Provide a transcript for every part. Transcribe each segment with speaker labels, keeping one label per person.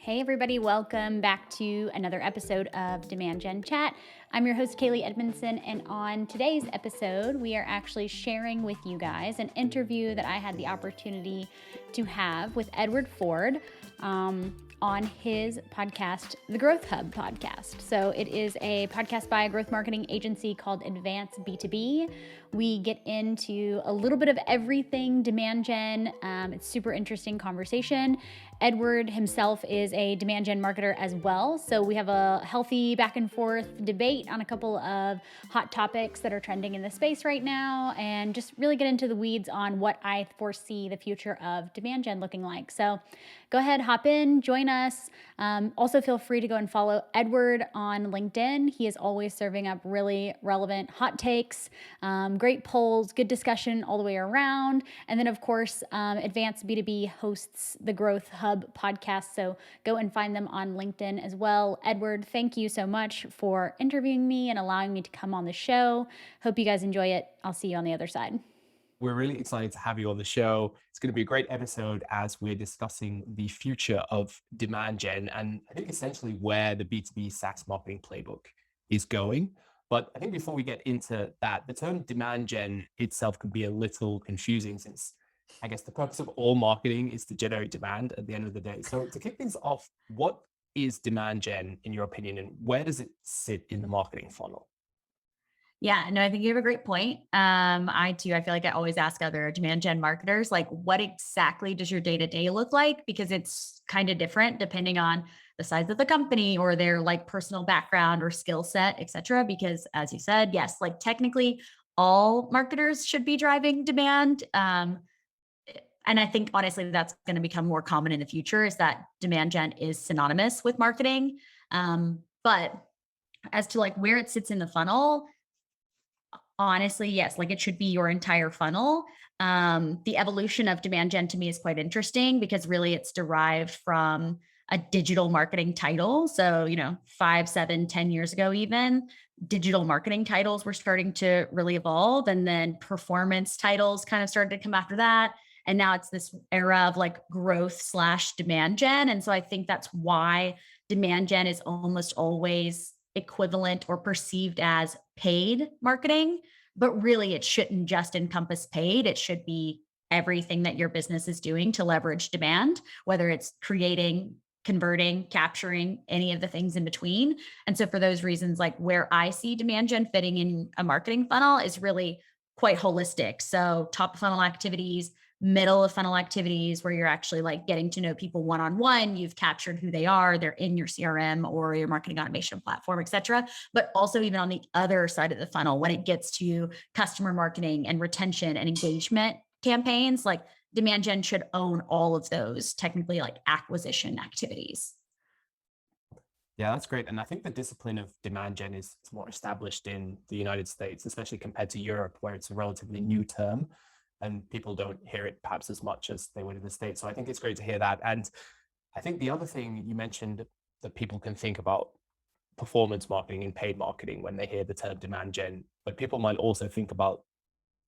Speaker 1: Hey, everybody, welcome back to another episode of Demand Gen Chat. I'm your host, Kaylee Edmondson, and on today's episode, we are actually sharing with you guys an interview that I had the opportunity to have with Edward Ford on his podcast, the Growth Hub podcast. So it is a podcast by a growth marketing agency called Advanced B2B. We get into a little bit of everything demand gen. It's super interesting conversation. Edward himself is a demand gen marketer as well. So we have a healthy back and forth debate on a couple of hot topics that are trending in the space right now, and just really get into the weeds on what I foresee the future of demand gen looking like. So go ahead, hop in, join us. Also feel free to go and follow Edward on LinkedIn. He is always serving up really relevant hot takes, great polls, good discussion all the way around. And then of course, Advanced B2B hosts the Growth Hub podcast. So go and find them on LinkedIn as well. Edward, thank you so much for interviewing me and allowing me to come on the show. Hope you guys enjoy it. I'll see you on the other side.
Speaker 2: We're really excited to have you on the show. It's going to be a great episode as we're discussing the future of demand gen and I think essentially where the B2B SaaS marketing playbook is going. But I think before we get into that, the term demand gen itself can be a little confusing since I guess the purpose of all marketing is to generate demand at the end of the day. So to kick things off, what is demand gen in your opinion and where does it sit in the marketing funnel?
Speaker 3: Yeah, no, I think you have a great point. I too, I feel like I always ask other demand gen marketers, like, what exactly does your day to day look like? Because it's kind of different depending on the size of the company or their like personal background or skill set, et cetera. Because as you said, yes, like technically all marketers should be driving demand. And I think honestly, that's going to become more common in the future is that demand gen is synonymous with marketing. But as to like where it sits in the funnel, honestly, yes, like it should be your entire funnel. The evolution of demand gen to me is quite interesting because really it's derived from a digital marketing title. So, 5, 7, 10 years ago, even digital marketing titles were starting to really evolve. And then performance titles kind of started to come after that. And now it's this era of like growth/demand gen. And so I think that's why demand gen is almost always equivalent or perceived as paid marketing, but really it shouldn't just encompass paid. It should be everything that your business is doing to leverage demand, whether it's creating, converting, capturing, any of the things in between. And so for those reasons, like where I see demand gen fitting in a marketing funnel is really quite holistic. So top of funnel activities, middle of funnel activities where you're actually like getting to know people one-on-one, you've captured who they are, they're in your CRM or your marketing automation platform, et cetera. But also even on the other side of the funnel, when it gets to customer marketing and retention and engagement campaigns, like demand gen should own all of those technically like acquisition activities.
Speaker 2: Yeah, that's great. And I think the discipline of demand gen is more established in the United States, especially compared to Europe, where it's a relatively new term and people don't hear it perhaps as much as they would in the States. So I think it's great to hear that. And I think the other thing you mentioned that people can think about performance marketing and paid marketing when they hear the term demand gen, but people might also think about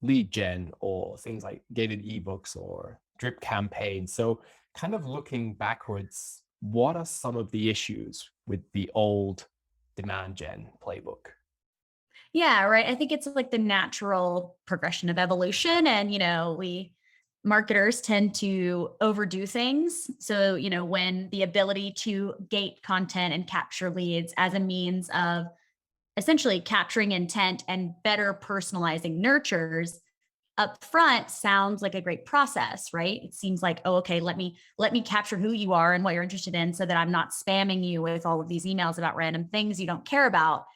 Speaker 2: lead gen or things like gated ebooks or drip campaigns. So kind of looking backwards, what are some of the issues with the old demand gen playbook?
Speaker 3: Yeah, right. I think it's like the natural progression of evolution. And, we marketers tend to overdo things. So, when the ability to gate content and capture leads as a means of essentially capturing intent and better personalizing nurtures up front sounds like a great process, right? It seems like, oh, okay, let me capture who you are and what you're interested in so that I'm not spamming you with all of these emails about random things you don't care about.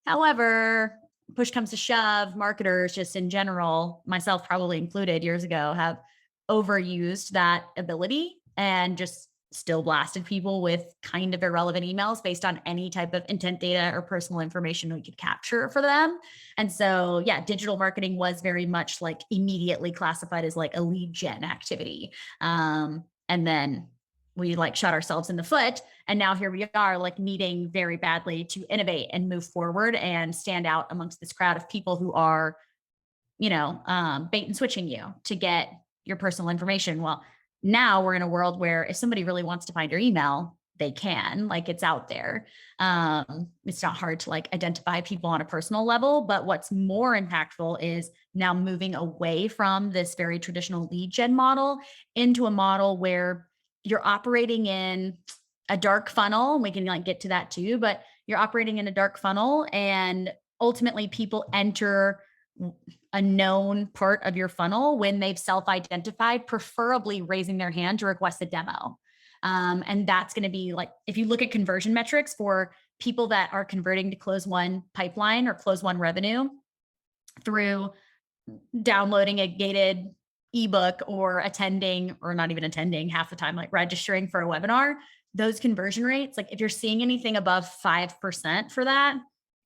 Speaker 3: However, push comes to shove, marketers just in general, myself probably included years ago, have overused that ability and just still blasted people with kind of irrelevant emails based on any type of intent data or personal information we could capture for them. And so, yeah, digital marketing was very much like immediately classified as like a lead gen activity. And then we like shot ourselves in the foot. And now here we are, like needing very badly to innovate and move forward and stand out amongst this crowd of people who are, bait and switching you to get your personal information. Well, now we're in a world where if somebody really wants to find your email, they can, like it's out there. It's not hard to like identify people on a personal level, but what's more impactful is now moving away from this very traditional lead gen model into a model where you're operating in a dark funnel. We can like get to that too, but you're operating in a dark funnel and ultimately people enter a known part of your funnel when they've self-identified, preferably raising their hand to request a demo. And that's going to be like, if you look at conversion metrics for people that are converting to close one pipeline or close one revenue through downloading a gated ebook or attending, or not even attending half the time, like registering for a webinar, those conversion rates, like if you're seeing anything above 5% for that,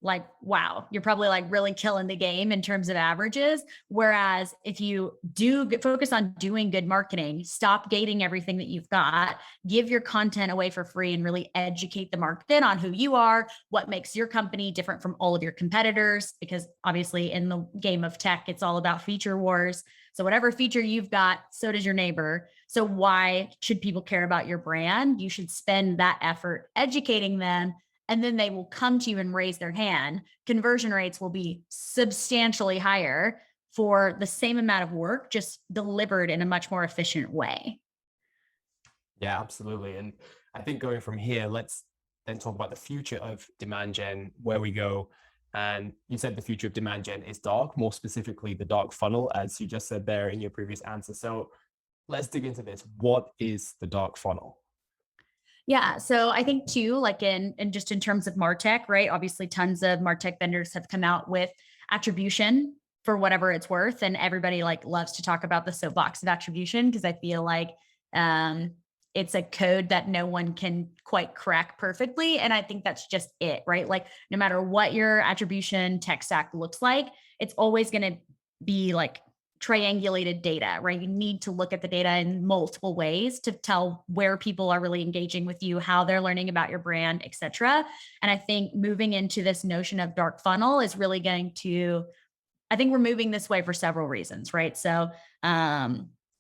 Speaker 3: like, wow, you're probably like really killing the game in terms of averages. Whereas if you do focus on doing good marketing, stop gating everything that you've got, give your content away for free and really educate the market on who you are, what makes your company different from all of your competitors, because obviously in the game of tech, it's all about feature wars. So whatever feature you've got, so does your neighbor. So why should people care about your brand? You should spend that effort educating them, and then they will come to you and raise their hand. Conversion rates will be substantially higher for the same amount of work, just delivered in a much more efficient way.
Speaker 2: Yeah, absolutely. And I think going from here, let's then talk about the future of demand gen, where we go. And you said the future of demand gen is dark, more specifically the dark funnel, as you just said there in your previous answer. So let's dig into this. What is the dark funnel?
Speaker 3: Yeah. So I think too, like in just in terms of MarTech, right? Obviously tons of MarTech vendors have come out with attribution for whatever it's worth. And everybody like loves to talk about the soapbox of attribution, because I feel like it's a code that no one can quite crack perfectly. And I think that's just it, right? Like no matter what your attribution tech stack looks like, it's always going to be like triangulated data, right? You need to look at the data in multiple ways to tell where people are really engaging with you, how they're learning about your brand, et cetera. And I think moving into this notion of dark funnel is really going to, I think we're moving this way for several reasons, right? So,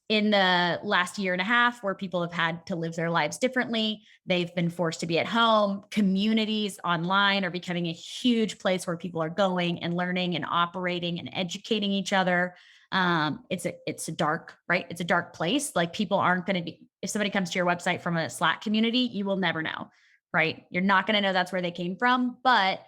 Speaker 3: in the last year and a half, where people have had to live their lives differently, they've been forced to be at home. Communities online are becoming a huge place where people are going and learning and operating and educating each other. It's a dark, right? It's a dark place. Like people aren't going to be, if somebody comes to your website from a Slack community, you will never know, right? You're not going to know that's where they came from. But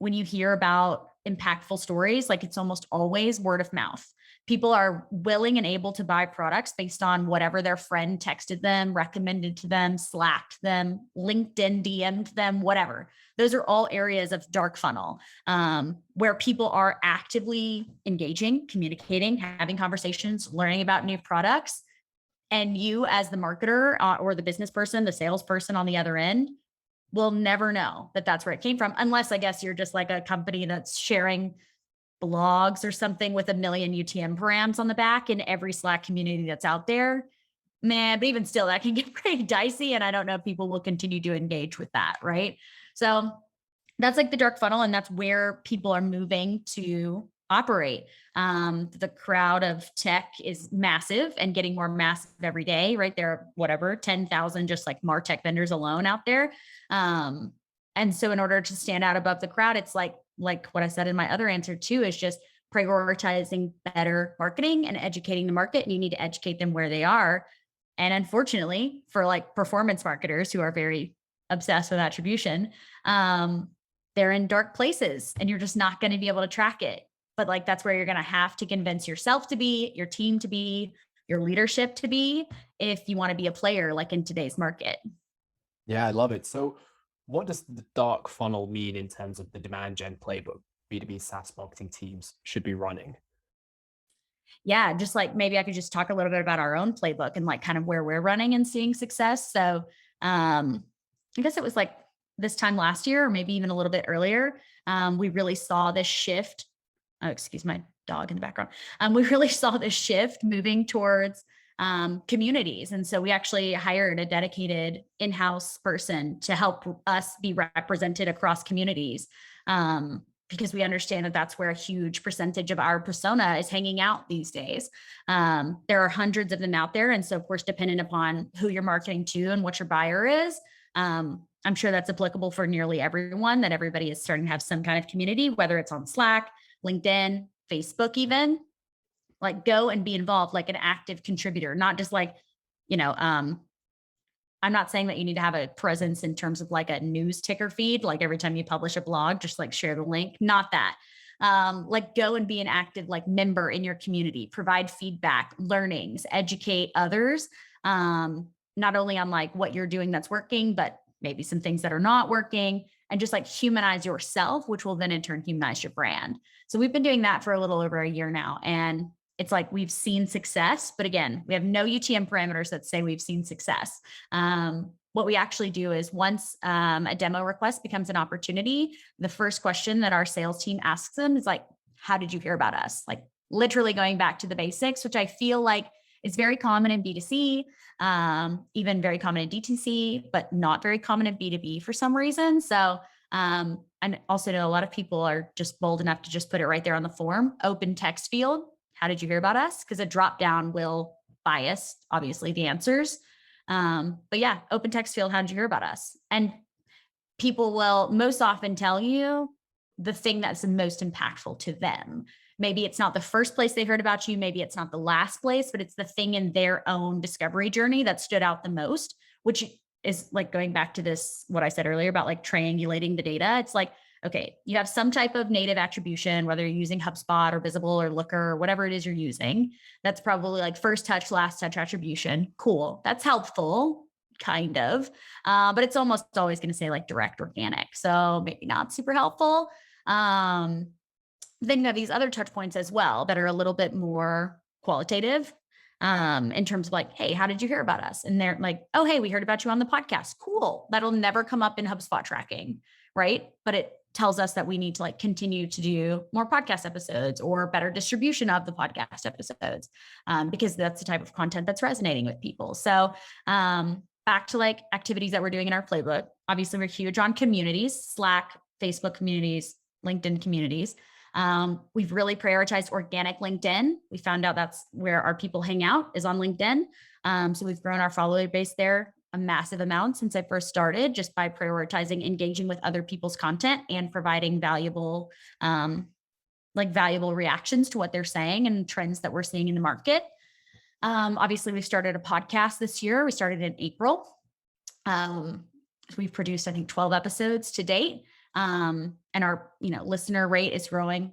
Speaker 3: when you hear about impactful stories, like it's almost always word of mouth. People are willing and able to buy products based on whatever their friend texted them, recommended to them, Slacked them, LinkedIn DM'd them, whatever. Those are all areas of dark funnel where people are actively engaging, communicating, having conversations, learning about new products. And you as the marketer or the business person, the salesperson on the other end, will never know that that's where it came from, unless I guess you're just like a company that's sharing blogs or something with a million UTM params on the back in every Slack community that's out there. Man, but even still, that can get pretty dicey. And I don't know if people will continue to engage with that, right? So that's like the dark funnel, and that's where people are moving to operate. The crowd of tech is massive and getting more massive every day, right? There are whatever, 10,000 just like MarTech vendors alone out there. And so in order to stand out above the crowd, it's like what I said in my other answer too, is just prioritizing better marketing and educating the market. And you need to educate them where they are. And unfortunately, for like performance marketers who are very obsessed with attribution, they're in dark places and you're just not going to be able to track it. But like, that's where you're going to have to convince yourself to be, your team to be, your leadership to be, if you want to be a player like in today's market.
Speaker 2: Yeah, I love it. So what does the dark funnel mean in terms of the demand gen playbook B2B SaaS marketing teams should be running?
Speaker 3: Yeah, just like maybe I could just talk a little bit about our own playbook and like kind of where we're running and seeing success. So I guess it was like this time last year, or maybe even a little bit earlier, we really saw this shift. Oh, excuse my dog in the background. We really saw this shift moving towards communities. And so we actually hired a dedicated in-house person to help us be represented across communities. Because we understand that that's where a huge percentage of our persona is hanging out these days. There are hundreds of them out there. And so of course, dependent upon who you're marketing to and what your buyer is, I'm sure that's applicable for nearly everyone, that everybody is starting to have some kind of community, whether it's on Slack, LinkedIn, Facebook, even. Like, go and be involved, like an active contributor, not just like, you know, I'm not saying that you need to have a presence in terms of like a news ticker feed, like every time you publish a blog, just like share the link, not that. Like, go and be an active like member in your community, provide feedback, learnings, educate others, not only on like what you're doing that's working, but maybe some things that are not working, and just like humanize yourself, which will then in turn humanize your brand. So we've been doing that for a little over a year now. And it's like we've seen success, but again, we have no UTM parameters that say we've seen success. What we actually do is once a demo request becomes an opportunity, the first question that our sales team asks them is like, how did you hear about us? Like, literally going back to the basics, which I feel like is very common in B2C, even very common in DTC, but not very common in B2B for some reason. So, and also know a lot of people are just bold enough to just put it right there on the form, open text field. How did you hear about us? Because a drop down will bias, obviously, the answers. But yeah, open text field, how did you hear about us? And people will most often tell you the thing that's the most impactful to them. Maybe it's not the first place they heard about you. Maybe it's not the last place, but it's the thing in their own discovery journey that stood out the most, which is like going back to this, what I said earlier about like triangulating the data. It's like, okay, you have some type of native attribution, whether you're using HubSpot or Visible or Looker or whatever it is you're using. That's probably like first touch, last touch attribution. Cool. That's helpful, kind of. But it's almost always going to say like direct organic. So maybe not super helpful. Then you have these other touch points as well that are a little bit more qualitative, in terms of like, hey, how did you hear about us? And they're like, oh, hey, we heard about you on the podcast. Cool. That'll never come up in HubSpot tracking, right? But it tells us that we need to like continue to do more podcast episodes or better distribution of the podcast episodes, because that's the type of content that's resonating with people. So back to like activities that we're doing in our playbook. Obviously, we're huge on communities, Slack, Facebook communities, LinkedIn communities. We've really prioritized organic LinkedIn. We found out that's where our people hang out, is on LinkedIn. So we've grown our follower base there a massive amount since I first started, just by prioritizing engaging with other people's content and providing valuable reactions to what they're saying and trends that we're seeing in the market. Obviously, we started a podcast this year. We started in April. We've produced, I think, 12 episodes to date. And our, listener rate is growing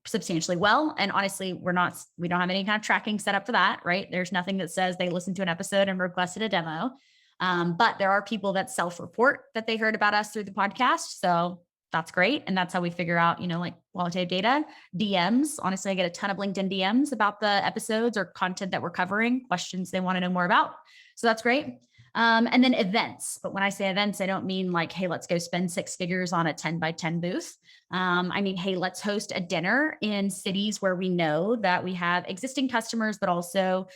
Speaker 3: substantially well. And honestly, we don't have any kind of tracking set up for that, right? There's nothing that says they listened to an episode and requested a demo. But there are people that self-report that they heard about us through the podcast. So that's great. And that's how we figure out, like qualitative data. DMs. Honestly, I get a ton of LinkedIn DMs about the episodes or content that we're covering, questions they want to know more about. So that's great. And then events. But when I say events, I don't mean like, hey, let's go spend 6 figures on a 10 by 10 booth. I mean, hey, let's host a dinner in cities where we know that we have existing customers, but also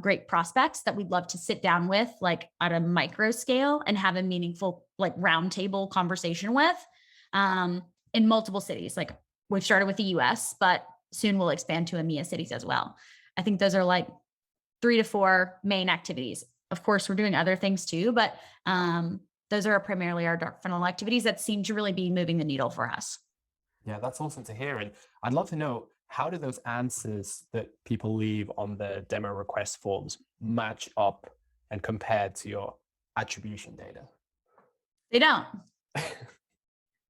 Speaker 3: great prospects that we'd love to sit down with, like at a micro scale, and have a meaningful like roundtable conversation with, in multiple cities. Like, we've started with the US, but soon we'll expand to EMEA cities as well. I think those are like 3 to 4 main activities. Of course, we're doing other things too, but those are primarily our dark funnel activities that seem to really be moving the needle for us.
Speaker 2: Yeah, that's awesome to hear. And I'd love to know, how do those answers that people leave on the demo request forms match up and compare to your attribution data?
Speaker 3: They don't.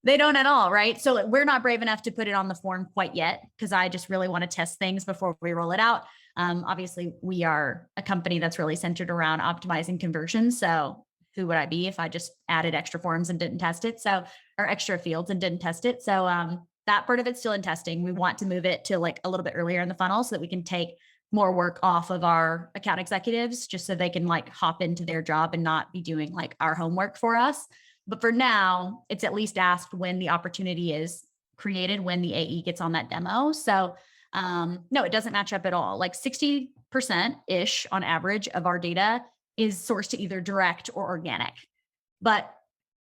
Speaker 3: They don't at all, right? So we're not brave enough to put it on the form quite yet, because I just really want to test things before we roll it out. Obviously, we are a company that's really centered around optimizing conversions. So who would I be if I just added extra forms and didn't test it? So, or extra fields and didn't test it. So that part of it's still in testing. We want to move it to like a little bit earlier in the funnel so that we can take more work off of our account executives, just so they can like hop into their job and not be doing like our homework for us. But for now, it's at least asked when the opportunity is created, when the AE gets on that demo. So no, it doesn't match up at all. Like 60%-ish on average of our data is sourced to either direct or organic. But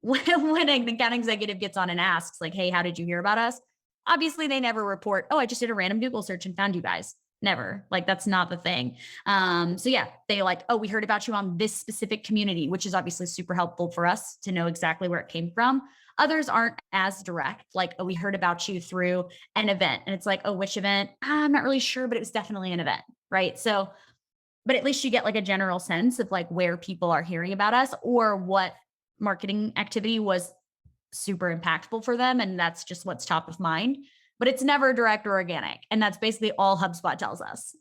Speaker 3: when an account executive gets on and asks like, hey, how did you hear about us? Obviously, they never report, oh, I just did a random Google search and found you guys. Never. Like, that's not the thing. So yeah, they like, oh, we heard about you on this specific community, which is obviously super helpful for us to know exactly where it came from. Others aren't as direct, like, oh, we heard about you through an event. And it's like, oh, which event? I'm not really sure, but it was definitely an event. Right. So, but at least you get like a general sense of like where people are hearing about us or what marketing activity was super impactful for them. And that's just what's top of mind. But it's never direct or organic. And that's basically all HubSpot tells us.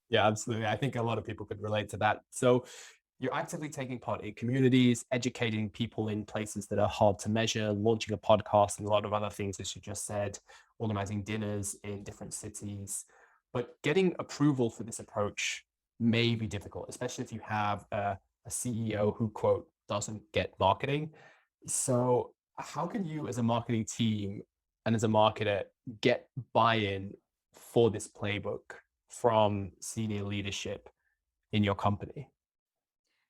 Speaker 2: Yeah, absolutely. I think a lot of people could relate to that. So you're actively taking part in communities, educating people in places that are hard to measure, launching a podcast and a lot of other things, as you just said, organizing dinners in different cities. But getting approval for this approach may be difficult, especially if you have a CEO who, quote, doesn't get marketing. So how can you as a marketing team and as a marketer get buy-in for this playbook from senior leadership in your company?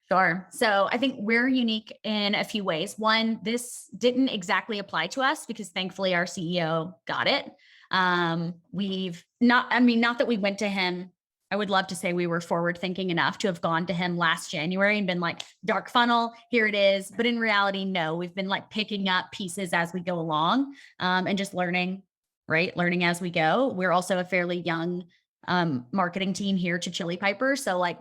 Speaker 3: Sure. So I think we're unique in a few ways. One, this didn't exactly apply to us because thankfully our CEO got it. We've not, I mean, not that we went to him. I would love to say we were forward thinking enough to have gone to him last January and been like, dark funnel, here it is. But in reality, no, we've been like picking up pieces as we go along, and just learning, right? Learning as we go. We're also a fairly young marketing team here to Chili Piper. So like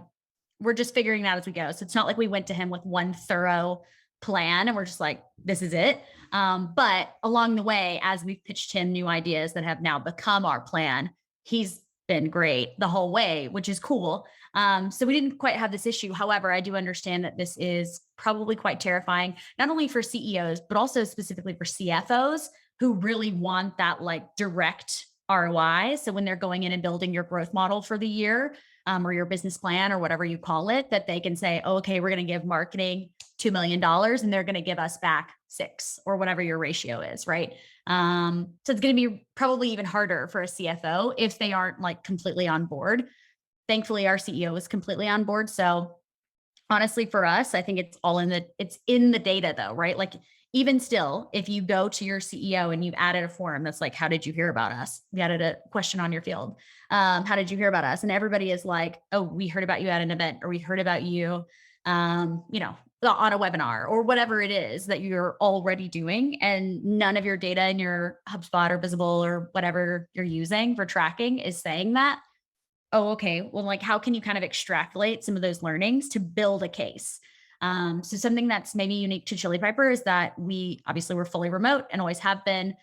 Speaker 3: we're just figuring that as we go. So it's not like we went to him with one thorough plan and we're just like, this is it. But along the way, as we've pitched him new ideas that have now become our plan, he's been great the whole way, which is cool. So we didn't quite have this issue. However, I do understand that this is probably quite terrifying, not only for CEOs, but also specifically for CFOs who really want that like direct ROI. So when they're going in and building your growth model for the year, or your business plan or whatever you call it, that they can say, oh, okay, we're going to give marketing $2 million and they're going to give us back 6 or whatever your ratio is. Right. So it's going to be probably even harder for a CFO if they aren't like completely on board. Thankfully, our CEO is completely on board. So honestly, for us, I think it's in the data though, right? Like even still, if you go to your CEO and you've added a form that's like, how did you hear about us? You added a question on your field. How did you hear about us? And everybody is like, oh, we heard about you at an event, or we heard about you, on a webinar or whatever it is that you're already doing. And none of your data in your HubSpot or Visible or whatever you're using for tracking is saying that. Oh, okay. Well, like, how can you kind of extrapolate some of those learnings to build a case? So something that's maybe unique to Chili Piper is that we're fully remote and always have been.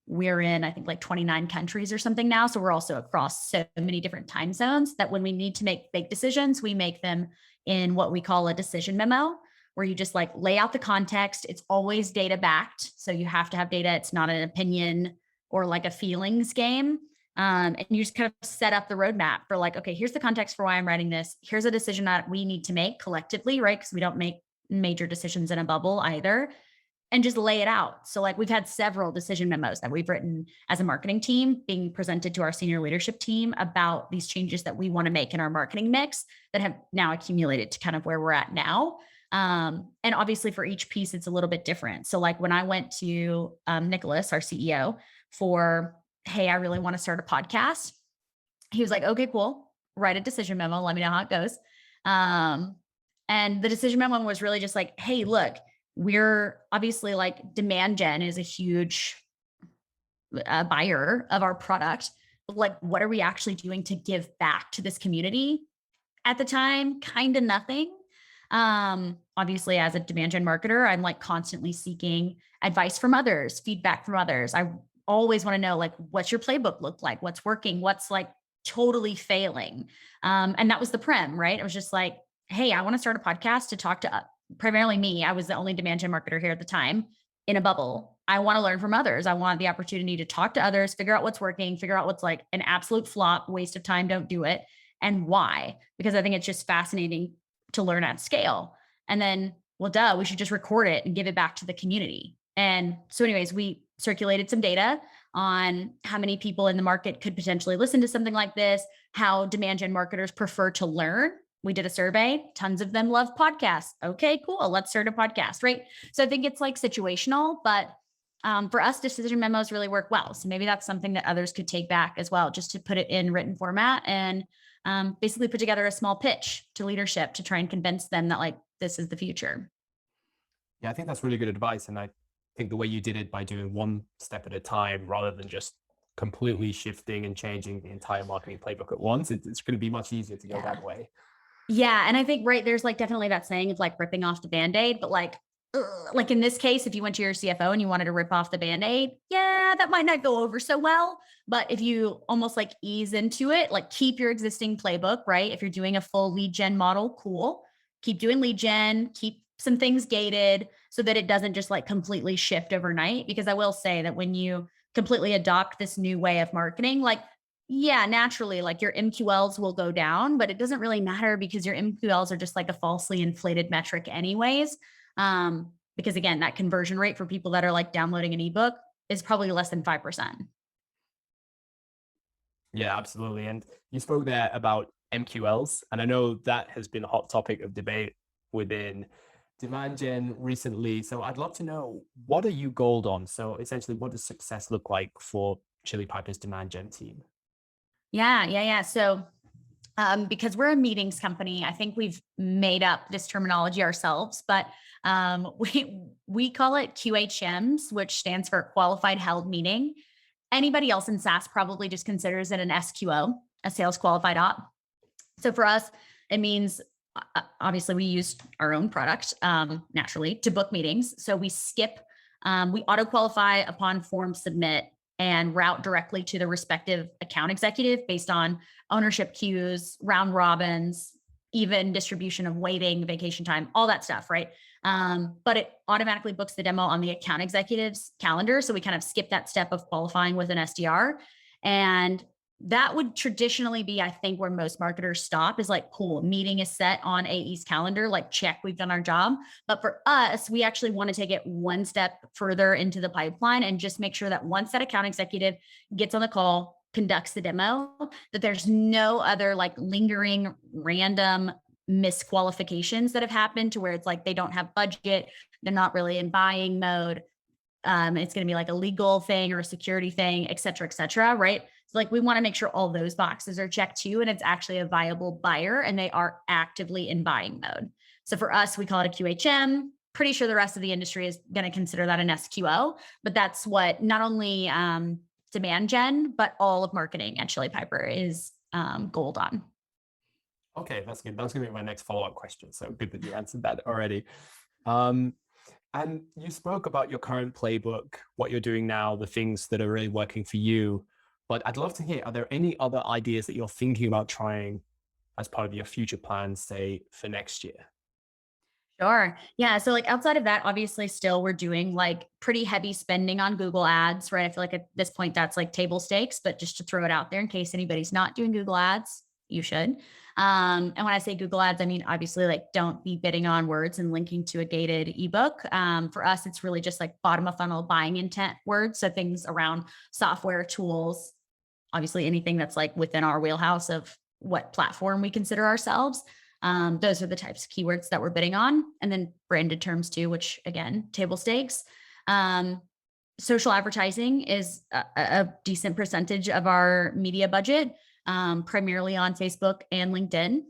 Speaker 3: We're in, I think, like 29 countries or something now. So we're also across so many different time zones that when we need to make big decisions, we make them in what we call a decision memo, where you just like lay out the context. It's always data backed. So you have to have data. It's not an opinion or like a feelings game. And you just kind of set up the roadmap for like, okay, here's the context for why I'm writing this. Here's a decision that we need to make collectively, right? Because we don't make major decisions in a bubble either, and just lay it out. So like we've had several decision memos that we've written as a marketing team being presented to our senior leadership team about these changes that we want to make in our marketing mix that have now accumulated to kind of where we're at now. And obviously for each piece, it's a little bit different. So like when I went to Nicholas, our CEO, for, hey, I really want to start a podcast. He was like, okay, cool. Write a decision memo. Let me know how it goes. And the decision memo was really just like, hey, look, we're obviously like Demand Gen is a huge buyer of our product. But like, what are we actually doing to give back to this community? At the time, kind of nothing. Obviously, as a Demand Gen marketer, I'm like constantly seeking advice from others, feedback from others. I always want to know, like, what's your playbook look like? What's working? What's like totally failing? And that was the prem, right? It was just like, hey, I want to start a podcast to talk to primarily me. I was the only Demand Gen marketer here at the time in a bubble. I want to learn from others. I want the opportunity to talk to others, figure out what's working, figure out what's like an absolute flop, waste of time, don't do it, and why. Because I think it's just fascinating to learn at scale. And then, well, duh, we should just record it and give it back to the community. And so anyways, we circulated some data on how many people in the market could potentially listen to something like this, how Demand Gen marketers prefer to learn. We did a survey. Tons of them love podcasts. Okay, cool. Let's start a podcast, right? So I think it's like situational, but For us, decision memos really work well. So maybe that's something that others could take back as well, just to put it in written format and basically put together a small pitch to leadership to try and convince them that like this is the future.
Speaker 2: Yeah, I think that's really good advice. And I think the way you did it by doing one step at a time rather than just completely shifting and changing the entire marketing playbook at once, it's going to be much easier to go that way.
Speaker 3: Yeah. And I think, right, there's like definitely that saying of like ripping off the Band-Aid, but like in this case, if you went to your CFO and you wanted to rip off the Band-Aid, yeah, that might not go over so well. But if you almost like ease into it, like keep your existing playbook, right? If you're doing a full lead gen model, cool. Keep doing lead gen, keep some things gated so that it doesn't just like completely shift overnight. Because I will say that when you completely adopt this new way of marketing, like, yeah, naturally, like your MQLs will go down, but it doesn't really matter because your MQLs are just like a falsely inflated metric anyways. Because again, that conversion rate for people that are like downloading an ebook is probably less than 5%.
Speaker 2: Yeah, absolutely. And you spoke there about MQLs, and I know that has been a hot topic of debate within Demand Gen recently. So I'd love to know, what are you gold on? So essentially, what does success look like for Chili Piper's Demand Gen team?
Speaker 3: Yeah. So because we're a meetings company, I think we've made up this terminology ourselves, but we call it QHMs, which stands for Qualified Held Meeting. Anybody else in SaaS probably just considers it an SQO, a Sales Qualified Op. So for us, it means obviously we use our own product naturally to book meetings. So we skip, we auto qualify upon form submit and route directly to the respective account executive based on ownership queues, round robins, even distribution of waiting, vacation time, all that stuff, right? But it automatically books the demo on the account executive's calendar. So we kind of skip that step of qualifying with an SDR. And that would traditionally be, I think, where most marketers stop is like, cool, meeting is set on AE's calendar, like check, we've done our job. But for us, we actually want to take it one step further into the pipeline and just make sure that once that account executive gets on the call, conducts the demo, that there's no other like lingering random misqualifications that have happened to where it's like they don't have budget, they're not really in buying mode. It's going to be like a legal thing or a security thing, et cetera, right? So like we want to make sure all those boxes are checked too, and it's actually a viable buyer and they are actively in buying mode. So for us, we call it a QHM. Pretty sure the rest of the industry is going to consider that an SQO, but that's what not only Demand Gen, but all of marketing at Chili Piper is gold on.
Speaker 2: Okay, that's good. That's going to be my next follow-up question. So good that you answered that already. And you spoke about your current playbook, what you're doing now, the things that are really working for you. But I'd love to hear, are there any other ideas that you're thinking about trying as part of your future plans, say, for next year?
Speaker 3: Sure. Yeah. So like outside of that, obviously still we're doing like pretty heavy spending on Google ads, right? I feel like at this point that's like table stakes, but just to throw it out there in case anybody's not doing Google ads, you should. And when I say Google ads, I mean, obviously like don't be bidding on words and linking to a gated ebook. For us, it's really just like bottom of funnel buying intent words. So things around software tools, obviously anything that's like within our wheelhouse of what platform we consider ourselves. Those are the types of keywords that we're bidding on. And then branded terms too, which again, table stakes. Social advertising is a decent percentage of our media budget, primarily on Facebook and LinkedIn.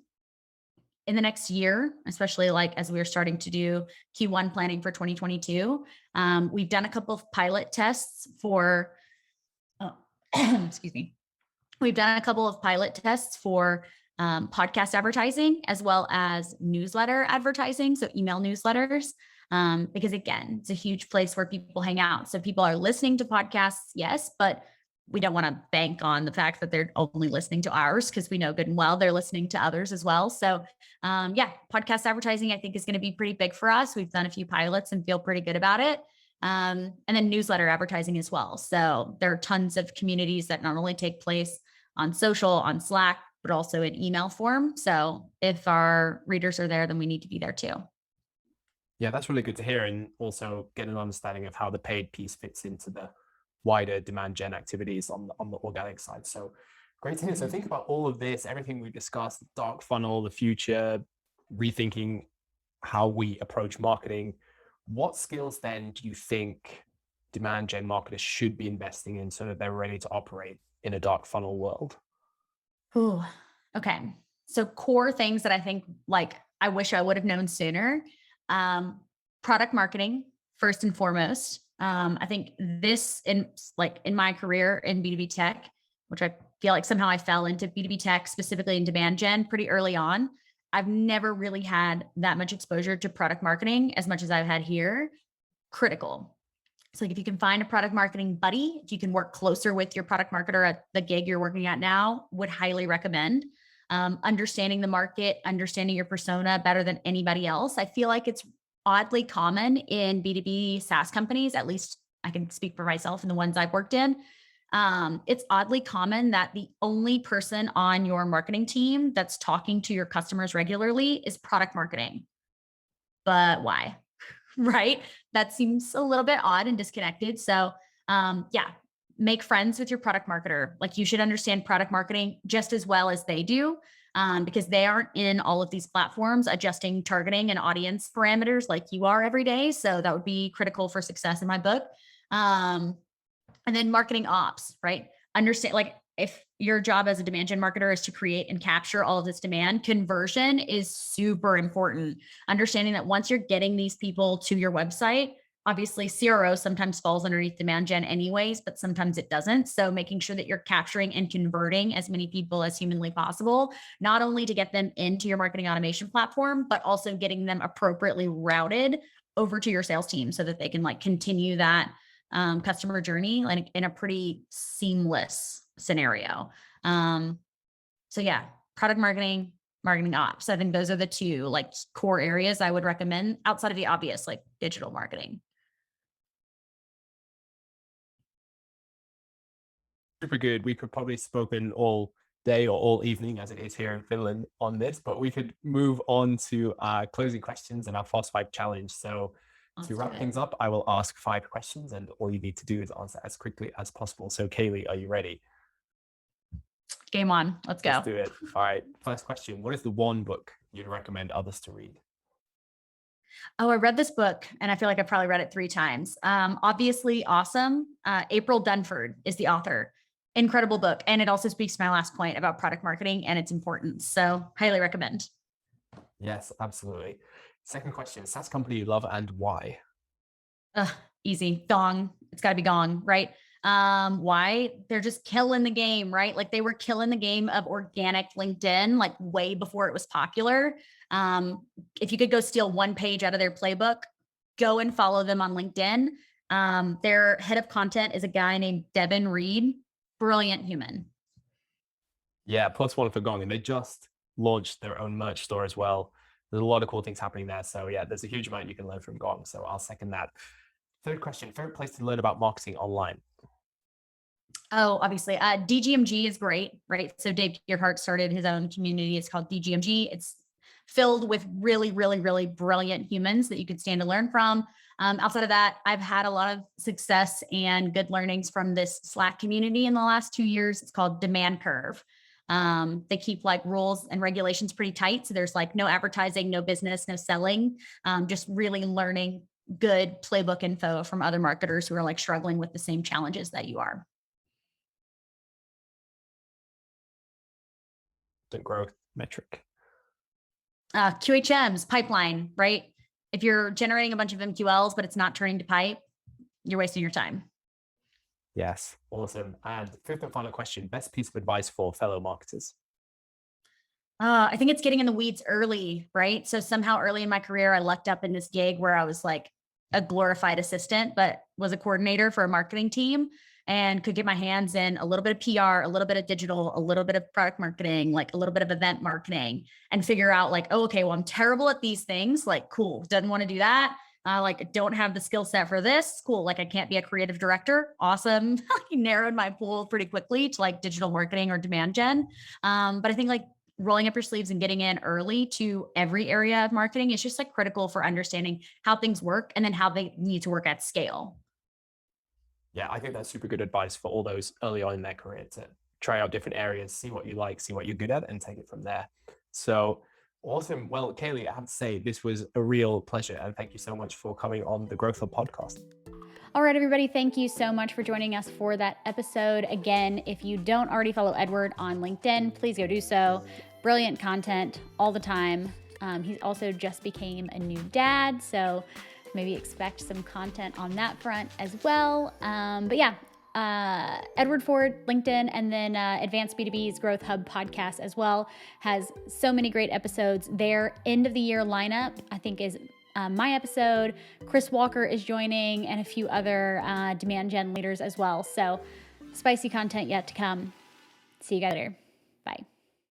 Speaker 3: In the next year, especially like as we are starting to do Q1 planning for 2022, we've done a couple of pilot tests for, excuse me. We've done a couple of pilot tests for podcast advertising as well as newsletter advertising. So email newsletters, because again, it's a huge place where people hang out. So people are listening to podcasts, yes, but we don't want to bank on the fact that they're only listening to ours because we know good and well they're listening to others as well. So yeah, podcast advertising I think is going to be pretty big for us. We've done a few pilots and feel pretty good about it. And then newsletter advertising as well. So there are tons of communities that not only take place on social, on Slack, but also in email form. So if our readers are there, then we need to be there too.
Speaker 2: Yeah, that's really good to hear. And also get an understanding of how the paid piece fits into the wider demand gen activities on the organic side. So great to hear. So think about all of this, everything we've discussed, the dark funnel, the future, rethinking how we approach marketing. What skills then do you think demand gen marketers should be investing in so that they're ready to operate in a dark funnel world?
Speaker 3: Ooh, okay. So core things that I think like I wish I would have known sooner. Um, Product marketing, first and foremost. I think this in my career in B2B tech, which I feel like somehow I fell into B2B tech, specifically in demand gen pretty early on. I've never really had that much exposure to product marketing as much as I've had here. Critical. So like if you can find a product marketing buddy, if you can work closer with your product marketer at the gig you're working at now, would highly recommend. Understanding the market, understanding your persona better than anybody else. I feel like it's oddly common in B2B SaaS companies, at least I can speak for myself and the ones I've worked in. It's oddly common that the only person on your marketing team that's talking to your customers regularly is product marketing. But why? Right? That seems a little bit odd and disconnected. So, yeah, make friends with your product marketer. Like you should understand product marketing just as well as they do, because they aren't in all of these platforms adjusting targeting and audience parameters like you are every day. So that would be critical for success in my book. And then marketing ops, right? Understand, like, if your job as a demand gen marketer is to create and capture all of this demand, conversion is super important. Understanding that once you're getting these people to your website, obviously CRO sometimes falls underneath demand gen anyways, but sometimes it doesn't. So making sure that you're capturing and converting as many people as humanly possible, not only to get them into your marketing automation platform, but also getting them appropriately routed over to your sales team so that they can like continue that customer journey like in a pretty seamless scenario. So yeah, product marketing, marketing ops. I think those are the two like core areas I would recommend outside of the obvious, like digital marketing.
Speaker 2: Super good. We could probably spoken all day or all evening as it is here in Finland on this, but we could move on to our closing questions and our fast five challenge. So
Speaker 3: Let's
Speaker 2: to
Speaker 3: do
Speaker 2: wrap
Speaker 3: it.
Speaker 2: things up, I will ask 5 questions and all you need to do is answer as quickly as possible. So Kaylee, are you ready?
Speaker 3: Game on. Let's go.
Speaker 2: Let's do it. All right. First question. What is the one book you'd recommend others to read?
Speaker 3: Oh, I read this book and I feel like I probably read it 3 times. Obviously awesome. April Dunford is the author. Incredible book. And it also speaks to my last point about product marketing and its importance. So highly recommend.
Speaker 2: Yes, absolutely. Second question. SaaS company you love and why?
Speaker 3: Easy. Gong. It's got to be Gong, right? Why? They're just killing the game, right? Like they were killing the game of organic LinkedIn, like way before it was popular. If you could go steal one page out of their playbook, go and follow them on LinkedIn. Their head of content is a guy named Devin Reed. Brilliant human.
Speaker 2: Yeah, plus one for Gong. And they just launched their own merch store as well. There's a lot of cool things happening there. So yeah, there's a huge amount you can learn from Gong. So I'll second that. Third question, favorite place to learn about marketing online?
Speaker 3: Oh, obviously. DGMG is great, right? So Dave Gearhart started his own community. It's called DGMG. It's filled with really, really, really brilliant humans that you could stand to learn from. Outside of that, I've had a lot of success and good learnings from this Slack community in the last 2 years. It's called Demand Curve. They keep like rules and regulations pretty tight. So there's like no advertising, no business, no selling, just really learning good playbook info from other marketers who are like struggling with the same challenges that you are.
Speaker 2: The growth metric.
Speaker 3: QHMs, pipeline, right? If you're generating a bunch of MQLs, but it's not turning to pipe, you're wasting your time.
Speaker 2: Yes, awesome. And fifth and final question, best piece of advice for fellow marketers?
Speaker 3: I think it's getting in the weeds early, right? So somehow early in my career, I lucked up in this gig where I was like a glorified assistant, but was a coordinator for a marketing team and could get my hands in a little bit of PR, a little bit of digital, a little bit of product marketing, like a little bit of event marketing, and figure out like, oh, okay, well, I'm terrible at these things. Like, cool, doesn't want to do that. Like, don't have the skill set for this. Cool. Like, I can't be a creative director. Awesome. I narrowed my pool pretty quickly to like digital marketing or demand gen. But I think like rolling up your sleeves and getting in early to every area of marketing is just like critical for understanding how things work and then how they need to work at scale.
Speaker 2: Yeah, I think that's super good advice for all those early on in their career to try out different areas, see what you like, see what you're good at, and take it from there. So awesome. Well, Kaylee, I have to say, this was a real pleasure. And thank you so much for coming on the Growth Hub podcast.
Speaker 1: All right, everybody, thank you so much for joining us for that episode. Again, if you don't already follow Edward on LinkedIn, please go do so. Brilliant content all the time. He also just became a new dad, so maybe expect some content on that front as well. But yeah, Edward Ford, LinkedIn, and then Advanced B2B's Growth Hub podcast as well has so many great episodes. Their end of the year lineup, I think, is my episode. Chris Walker is joining, and a few other demand gen leaders as well. So spicy content yet to come. See you guys later.